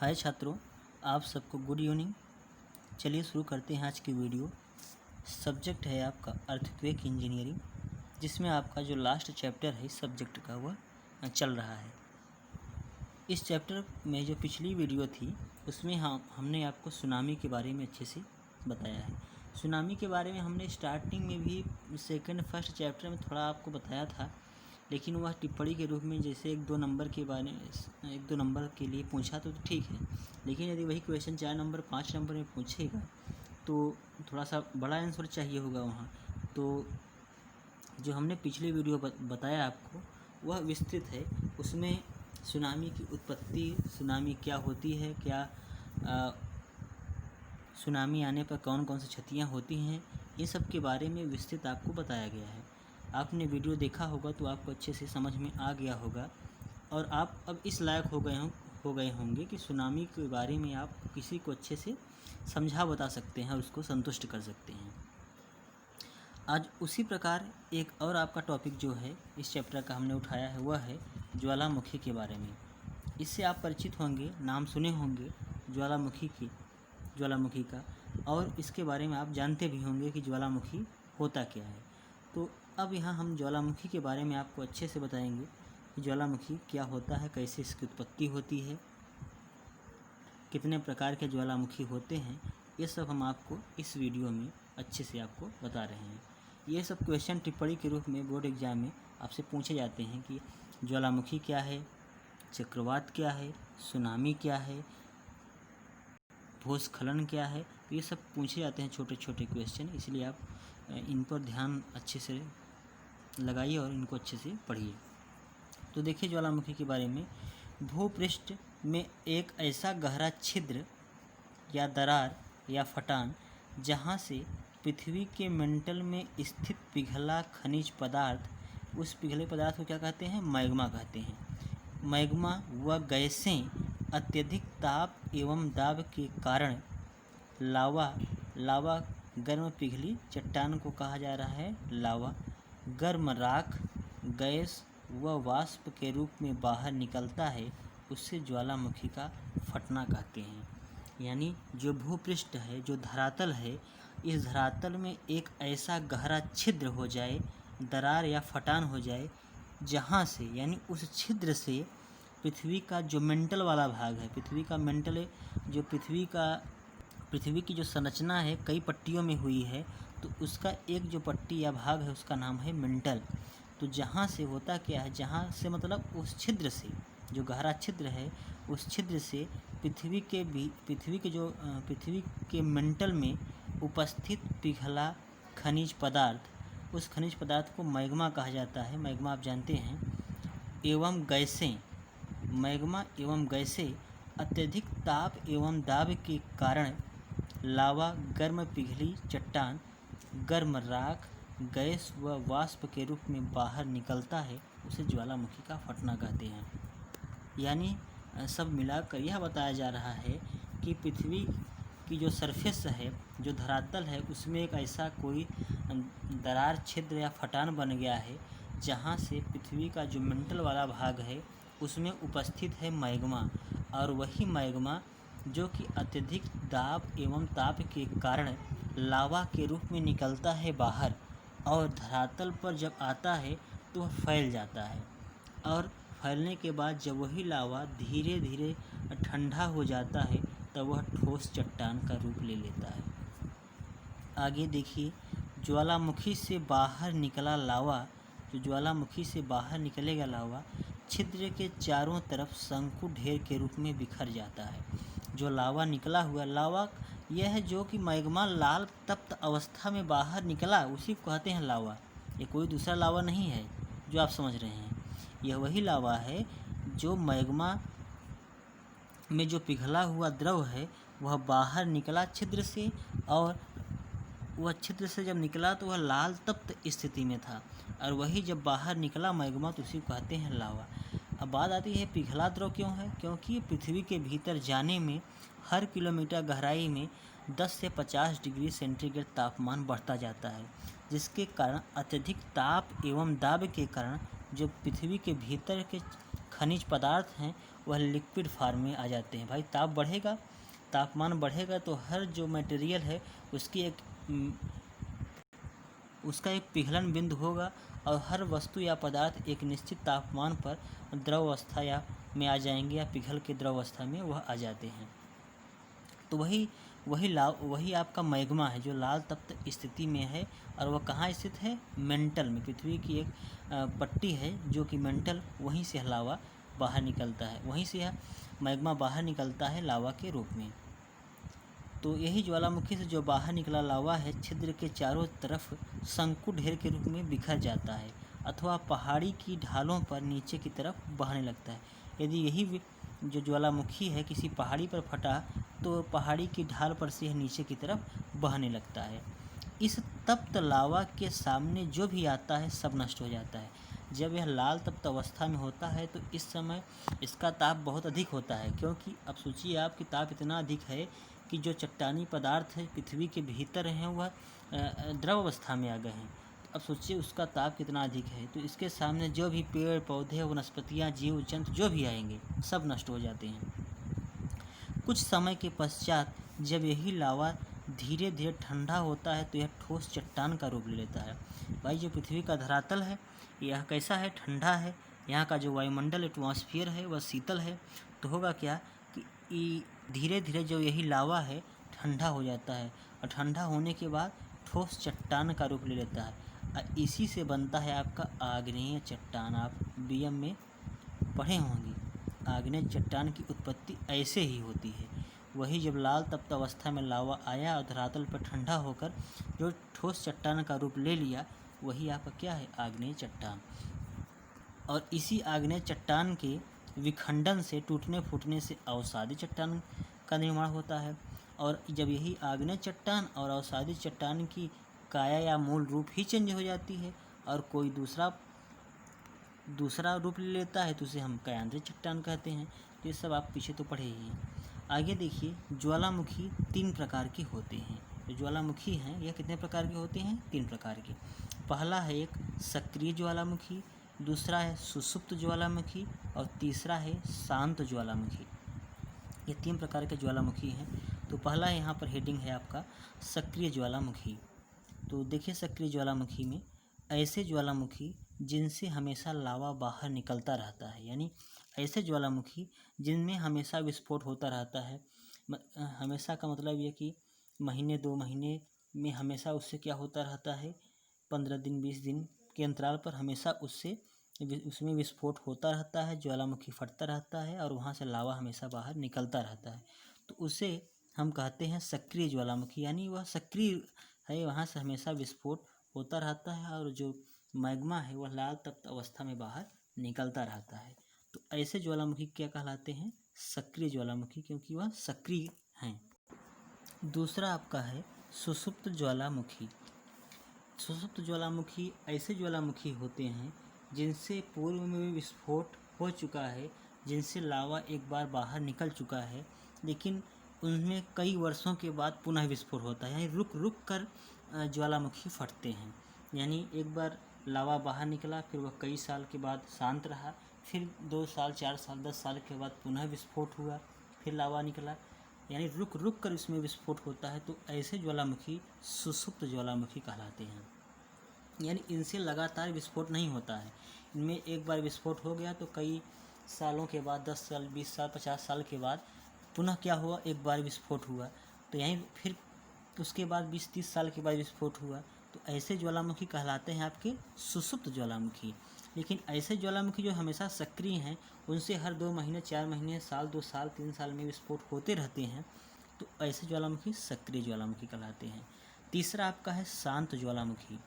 हाय छात्रों, आप सबको गुड इवनिंग। चलिए शुरू करते हैं आज की वीडियो। सब्जेक्ट है आपका अर्थक्वेक इंजीनियरिंग, जिसमें आपका जो लास्ट चैप्टर है इस सब्जेक्ट का वह चल रहा है। इस चैप्टर में जो पिछली वीडियो थी उसमें हमने आपको सुनामी के बारे में अच्छे से बताया है। सुनामी के बारे में हमने स्टार्टिंग में भी फर्स्ट चैप्टर में थोड़ा आपको बताया था, लेकिन वह टिप्पणी के रूप में जैसे एक दो नंबर के लिए पूछा तो ठीक है, लेकिन यदि वही क्वेश्चन 4 नंबर 5 नंबर में पूछेगा तो थोड़ा सा बड़ा आंसर चाहिए होगा वहाँ। तो जो हमने पिछली वीडियो बताया आपको वह विस्तृत है। उसमें सुनामी की उत्पत्ति, सुनामी क्या होती है, सुनामी आने पर कौन कौन सी क्षतियाँ होती हैं, इन सब के बारे में विस्तृत आपको बताया गया है। आपने वीडियो देखा होगा तो आपको अच्छे से समझ में आ गया होगा और आप अब इस लायक हो गए होंगे कि सुनामी के बारे में आप किसी को अच्छे से समझा बता सकते हैं और उसको संतुष्ट कर सकते हैं। आज उसी प्रकार एक और आपका टॉपिक जो है इस चैप्टर का हमने उठाया है वह है ज्वालामुखी के बारे में। इससे आप परिचित होंगे, नाम सुने होंगे ज्वालामुखी का, और इसके बारे में आप जानते भी होंगे कि ज्वालामुखी होता क्या है। तो अब यहाँ हम ज्वालामुखी के बारे में आपको अच्छे से बताएंगे कि ज्वालामुखी क्या होता है, कैसे इसकी उत्पत्ति होती है, कितने प्रकार के ज्वालामुखी होते हैं, ये सब हम आपको इस वीडियो में अच्छे से आपको बता रहे हैं। ये सब क्वेश्चन टिप्पणी के रूप में बोर्ड एग्जाम में आपसे पूछे जाते हैं कि ज्वालामुखी क्या है, चक्रवात क्या है, सुनामी क्या है, भूस्खलन क्या है, तो ये सब पूछे जाते हैं छोटे छोटे क्वेश्चन। इसलिए आप इन पर ध्यान अच्छे से लगाइए और इनको अच्छे से पढ़िए। तो देखिए ज्वालामुखी के बारे में, भूपृष्ठ में एक ऐसा गहरा छिद्र या दरार या फटान जहाँ से पृथ्वी के मंडल में स्थित पिघला खनिज पदार्थ, उस पिघले पदार्थ को क्या कहते हैं? मैग्मा कहते हैं। मैग्मा व गैसें अत्यधिक ताप एवं दाब के कारण लावा गर्म पिघली चट्टान को कहा जा रहा है लावा, गर्म राख, गैस व वाष्प के रूप में बाहर निकलता है, उससे ज्वालामुखी का फटना कहते हैं। यानी जो भूपृष्ठ है, जो धरातल है, इस धरातल में एक ऐसा गहरा छिद्र हो जाए, दरार या फटान हो जाए, जहाँ से यानी उस छिद्र से पृथ्वी का जो मेंटल वाला भाग है, पृथ्वी का मेंटल जो पृथ्वी की जो संरचना है कई पट्टियों में हुई है, तो उसका एक जो पट्टी या भाग है उसका नाम है मेंटल। तो जहाँ से होता क्या है, जहाँ से मतलब उस छिद्र से, जो गहरा छिद्र है उस छिद्र से पृथ्वी के मेंटल में उपस्थित पिघला खनिज पदार्थ, उस खनिज पदार्थ को मैग्मा कहा जाता है। मैग्मा आप जानते हैं। एवं गैसें, मैग्मा एवं गैसें अत्यधिक ताप एवं दाब के कारण लावा, गर्म पिघली चट्टान, गर्म राख, गैस व वाष्प के रूप में बाहर निकलता है, उसे ज्वालामुखी का फटना कहते हैं। यानी सब मिलाकर यह बताया जा रहा है कि पृथ्वी की जो सरफेस है, जो धरातल है, उसमें एक ऐसा कोई दरार, छिद्र या फटान बन गया है, जहाँ से पृथ्वी का जो मेंटल वाला भाग है उसमें उपस्थित है मैग्मा, और वही मैग्मा जो कि अत्यधिक दाब एवं ताप के कारण लावा के रूप में निकलता है बाहर, और धरातल पर जब आता है तो वह फैल जाता है, और फैलने के बाद जब वही लावा धीरे धीरे ठंडा हो जाता है तब वह ठोस चट्टान का रूप ले लेता है। आगे देखिए, ज्वालामुखी से बाहर निकला लावा, जो ज्वालामुखी से बाहर निकलेगा लावा, छिद्र के चारों तरफ शंकु ढेर के रूप में बिखर जाता है। जो लावा निकला हुआ, लावा यह है जो कि मैग्मा लाल तप्त अवस्था में बाहर निकला, उसी को कहते हैं लावा। ये कोई दूसरा लावा नहीं है जो आप समझ रहे हैं, यह वही लावा है जो मैग्मा में जो पिघला हुआ द्रव है वह बाहर निकला छिद्र से, और वह छिद्र से जब निकला तो वह लाल तप्त स्थिति में था, और वही जब बाहर निकला मैग्मा तो उसी को कहते हैं लावा। अब बात आती है पिघला द्रव क्यों है? क्योंकि पृथ्वी के भीतर जाने में हर किलोमीटर गहराई में 10 से 50 डिग्री सेंटीग्रेड तापमान बढ़ता जाता है, जिसके कारण अत्यधिक ताप एवं दाब के कारण जो पृथ्वी के भीतर के खनिज पदार्थ हैं वह लिक्विड फार्म में आ जाते हैं। भाई तापमान बढ़ेगा तो हर जो मटेरियल है उसका एक पिघलन बिंदु होगा और हर वस्तु या पदार्थ एक निश्चित तापमान पर द्रव अवस्था में आ जाएंगे या पिघल के द्रव अवस्था में वह आ जाते हैं। तो वही आपका मैग्मा है जो लाल तप्त स्थिति में है और वह कहाँ स्थित है? मेंटल में। पृथ्वी की एक पट्टी है जो कि मेंटल, वहीं से लावा बाहर निकलता है, वहीं से यह मैग्मा बाहर निकलता है लावा के रूप में। तो यही ज्वालामुखी से जो बाहर निकला लावा है छिद्र के चारों तरफ शंकु ढेर के रूप में बिखर जाता है अथवा पहाड़ी की ढालों पर नीचे की तरफ बहने लगता है। यदि यही जो ज्वालामुखी है किसी पहाड़ी पर फटा तो पहाड़ी की ढाल पर से यह नीचे की तरफ बहने लगता है। इस तप्त लावा के सामने जो भी आता है सब नष्ट हो जाता है। जब यह लाल तप्त अवस्था में होता है तो इस समय इसका ताप बहुत अधिक होता है, क्योंकि अब सोचिए आप कि ताप इतना अधिक है कि जो चट्टानी पदार्थ है पृथ्वी के भीतर हैं वह द्रव अवस्था में आ गए हैं। अब सोचिए उसका ताप कितना अधिक है, तो इसके सामने जो भी पेड़ पौधे वनस्पतियाँ जीव जंतु जो भी आएंगे सब नष्ट हो जाते हैं। कुछ समय के पश्चात जब यही लावा धीरे धीरे ठंडा होता है तो यह ठोस चट्टान का रूप ले लेता है। भाई जो पृथ्वी का धरातल है यह कैसा है? ठंडा है। यहाँ का जो वायुमंडल एटमॉस्फेयर है वह शीतल है। तो होगा क्या कि धीरे धीरे जो यही लावा है ठंडा हो जाता है और ठंडा होने के बाद ठोस चट्टान का रूप ले लेता है और इसी से बनता है आपका आग्नेय चट्टान। आप बीएम में पढ़े होंगे आग्नेय चट्टान की उत्पत्ति ऐसे ही होती है। वही जब लाल तप्त अवस्था में लावा आया और धरातल पर ठंडा होकर जो ठोस चट्टान का रूप ले लिया वही आपका क्या है? आग्नेय चट्टान। और इसी आग्नेय चट्टान के विखंडन से टूटने फूटने से अवसादी चट्टान का निर्माण होता है। और जब यही आग्नेय चट्टान और अवसादी चट्टान की काया या मूल रूप ही चेंज हो जाती है और कोई दूसरा रूप ले लेता है तो उसे हम कायांतरित चट्टान कहते हैं। तो ये सब आप पीछे तो पढ़े ही हैं। आगे देखिए, ज्वालामुखी 3 प्रकार के होते हैं। जो ज्वालामुखी हैं यह कितने प्रकार के होते हैं? 3 प्रकार के। पहला है एक सक्रिय ज्वालामुखी, दूसरा है सुषुप्त ज्वालामुखी और तीसरा है शांत ज्वालामुखी। ये 3 प्रकार के ज्वालामुखी हैं। तो पहला यहाँ पर हेडिंग है आपका सक्रिय ज्वालामुखी। तो देखिए सक्रिय ज्वालामुखी में ऐसे ज्वालामुखी जिनसे हमेशा लावा बाहर निकलता रहता है, यानी ऐसे ज्वालामुखी जिनमें हमेशा विस्फोट होता रहता है। हमेशा का मतलब ये कि महीने 2 महीने में हमेशा उससे क्या होता रहता है, 15 दिन 20 दिन के अंतराल पर हमेशा उसमें विस्फोट होता रहता है, ज्वालामुखी फटता रहता है और वहाँ से लावा हमेशा बाहर निकलता रहता है। तो उसे हम कहते हैं सक्रिय ज्वालामुखी, यानी वह सक्रिय है, वहाँ से हमेशा विस्फोट होता रहता है और जो मैग्मा है वह लाल तप्त अवस्था में बाहर निकलता रहता है। तो ऐसे ज्वालामुखी क्या कहलाते हैं? सक्रिय ज्वालामुखी, क्योंकि वह सक्रिय हैं। दूसरा आपका है सुषुप्त ज्वालामुखी। सुषुप्त ज्वालामुखी ऐसे ज्वालामुखी होते हैं जिनसे पूर्व में विस्फोट हो चुका है, जिनसे लावा एक बार बाहर निकल चुका है, लेकिन उनमें कई वर्षों के बाद पुनः विस्फोट होता है, यानी रुक रुक कर ज्वालामुखी फटते हैं। यानी एक बार लावा बाहर निकला, फिर वह कई साल के बाद शांत रहा, फिर 2 साल 4 साल 10 साल के बाद पुनः विस्फोट हुआ, फिर लावा निकला, यानी रुक रुक कर इसमें विस्फोट होता है। तो ऐसे ज्वालामुखी सुषुप्त ज्वालामुखी कहलाते हैं। यानी इनसे लगातार विस्फोट नहीं होता है। इनमें एक बार विस्फोट हो गया तो कई सालों के बाद 10 साल 20 साल 50 साल के बाद पुनः क्या हुआ, एक बार विस्फोट हुआ, तो यहीं फिर उसके बाद 20-30 साल के बाद विस्फोट हुआ। तो ऐसे ज्वालामुखी कहलाते हैं आपके सुषुप्त ज्वालामुखी। लेकिन ऐसे ज्वालामुखी जो हमेशा सक्रिय हैं उनसे हर 2 महीने 4 महीने साल 2 साल 3 साल में विस्फोट होते रहते हैं, तो ऐसे ज्वालामुखी सक्रिय ज्वालामुखी कहलाते हैं। तीसरा आपका है शांत ज्वालामुखी।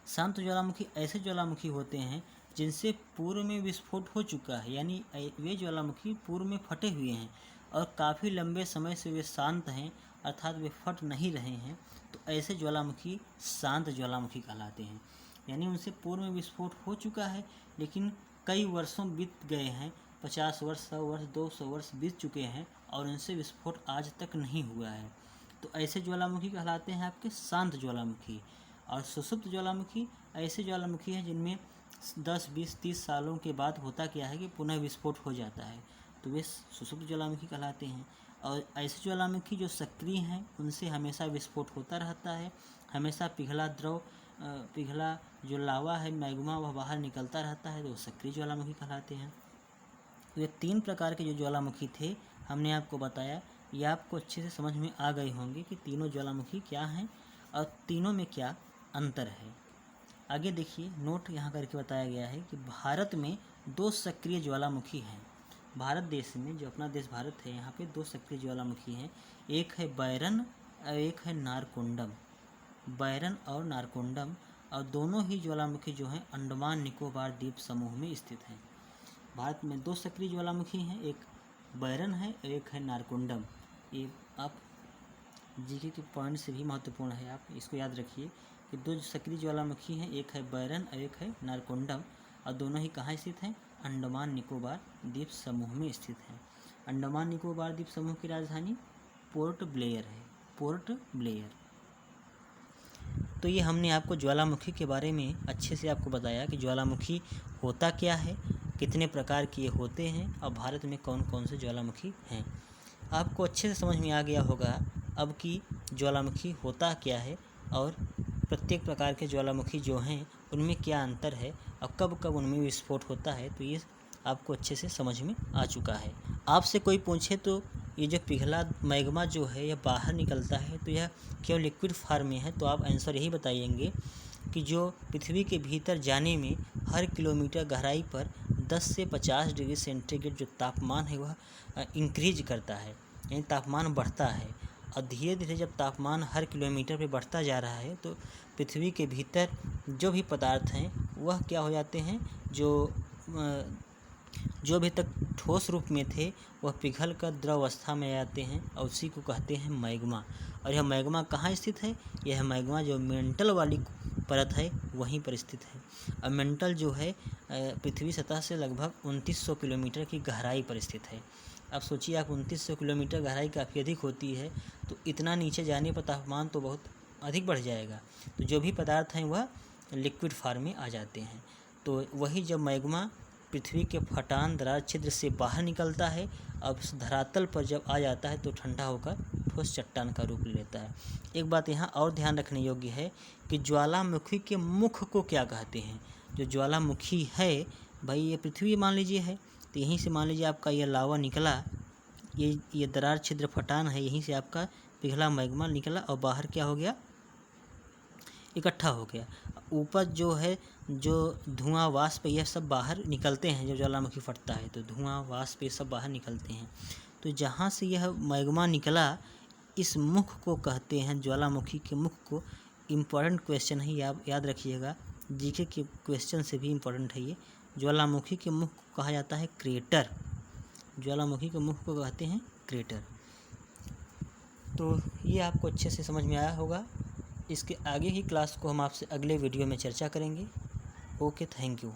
शांत ज्वालामुखी ऐसे ज्वालामुखी होते हैं जिनसे पूर्व में विस्फोट हो चुका है, यानी वे ज्वालामुखी पूर्व में फटे हुए हैं और काफ़ी लंबे समय से वे शांत हैं, अर्थात वे फट नहीं रहे हैं। तो ऐसे ज्वालामुखी शांत ज्वालामुखी कहलाते हैं। यानी उनसे पूर्व में विस्फोट हो चुका है लेकिन कई वर्षों बीत गए हैं, 50 वर्ष 100 वर्ष 200 वर्ष बीत चुके हैं और उनसे विस्फोट आज तक नहीं हुआ है। तो ऐसे ज्वालामुखी कहलाते हैं आपके शांत ज्वालामुखी। और सुषुप्त ज्वालामुखी ऐसे ज्वालामुखी हैं जिनमें 10, 20, 30 सालों के बाद होता क्या है कि पुनः विस्फोट हो जाता है, तो वे सुषुप्त ज्वालामुखी कहलाते हैं। और ऐसे ज्वालामुखी जो सक्रिय हैं उनसे हमेशा विस्फोट होता रहता है, हमेशा पिघला जो लावा है मैग्मा वह बाहर निकलता रहता है, तो सक्रिय ज्वालामुखी कहलाते हैं। तो ये 3 प्रकार के जो ज्वालामुखी थे हमने आपको बताया, ये आपको अच्छे से समझ में आ गए होंगे कि तीनों ज्वालामुखी क्या हैं और तीनों में क्या अंतर है। आगे देखिए, नोट यहाँ करके बताया गया है कि भारत में 2 सक्रिय ज्वालामुखी हैं। भारत देश में, जो अपना देश भारत है, यहाँ पे 2 सक्रिय ज्वालामुखी हैं। एक है बैरन और एक है नारकोंडम। बैरन और नारकोंडम, और दोनों ही ज्वालामुखी जो हैं अंडमान निकोबार द्वीप समूह में स्थित हैं। भारत में 2 सक्रिय ज्वालामुखी हैं, एक बैरन है और एक है नारकोंडम। ये आप जीके के पॉइंट से भी महत्वपूर्ण है, आप इसको याद रखिए कि 2 सक्रिय ज्वालामुखी हैं, एक है बैरन और एक है नारकोंडम, और दोनों ही कहाँ स्थित हैं? अंडमान निकोबार द्वीप समूह में स्थित हैं। अंडमान निकोबार द्वीप समूह की राजधानी पोर्ट ब्लेयर है, पोर्ट ब्लेयर। तो ये हमने आपको ज्वालामुखी के बारे में अच्छे से आपको बताया कि ज्वालामुखी होता क्या है, कितने प्रकार के होते हैं और भारत में कौन कौन से ज्वालामुखी हैं। आपको अच्छे से समझ में आ गया होगा अब कि ज्वालामुखी होता क्या है और प्रत्येक प्रकार के ज्वालामुखी जो हैं उनमें क्या अंतर है और कब कब उनमें विस्फोट होता है, तो ये आपको अच्छे से समझ में आ चुका है। आपसे कोई पूछे तो ये जो पिघला मैग्मा जो है यह बाहर निकलता है, तो यह क्यों लिक्विड फॉर्म में है, तो आप आंसर यही बताइएंगे कि जो पृथ्वी के भीतर जाने में हर किलोमीटर गहराई पर 10 से 50 डिग्री सेंटीग्रेड जो तापमान है वह इंक्रीज करता है, यानी तापमान बढ़ता है। और धीरे धीरे जब तापमान हर किलोमीटर पे बढ़ता जा रहा है तो पृथ्वी के भीतर जो भी पदार्थ हैं वह क्या हो जाते हैं, जो अभी तक ठोस रूप में थे वह पिघल कर द्रव अवस्था में आ जाते हैं और उसी को कहते हैं मैग्मा। और यह मैग्मा कहाँ स्थित है? यह मैग्मा जो मेंटल वाली परत है वहीं पर स्थित है। और मेंटल जो है पृथ्वी सतह से लगभग 2900 किलोमीटर की गहराई पर स्थित है। अब सोचिए आप, 2900 किलोमीटर गहराई काफ़ी अधिक होती है, तो इतना नीचे जाने पर तापमान तो बहुत अधिक बढ़ जाएगा, तो जो भी पदार्थ हैं वह लिक्विड फॉर्म में आ जाते हैं। तो वही जब मैग्मा पृथ्वी के फटान दरार छिद्र से बाहर निकलता है, अब धरातल पर जब आ जाता है तो ठंडा होकर ठोस चट्टान का रूप लेता है। एक बात यहाँ और ध्यान रखने योग्य है कि ज्वालामुखी के मुख को क्या कहते हैं। जो ज्वालामुखी है भाई, ये पृथ्वी मान लीजिए है, तो यहीं से मान लीजिए आपका ये लावा निकला, ये दरार छिद्र फटान है, यहीं से आपका पिघला मैग्मा निकला और बाहर क्या हो गया? इकट्ठा हो गया। ऊपर जो है, जो धुआं वाष्प यह सब बाहर निकलते हैं, जब ज्वालामुखी फटता है तो धुआं वाष्प ये सब बाहर निकलते हैं। तो जहाँ से यह मैग्मा निकला, इस मुख को कहते हैं, ज्वालामुखी के मुख को। इम्पॉर्टेंट क्वेश्चन है, याद रखिएगा, जीके के क्वेश्चन से भी इम्पोर्टेंट है ये। ज्वालामुखी के मुख को कहा जाता है क्रेटर। ज्वालामुखी के मुख को कहते हैं क्रेटर। तो ये आपको अच्छे से समझ में आया होगा। इसके आगे की क्लास को हम आपसे अगले वीडियो में चर्चा करेंगे। Okay, thank you.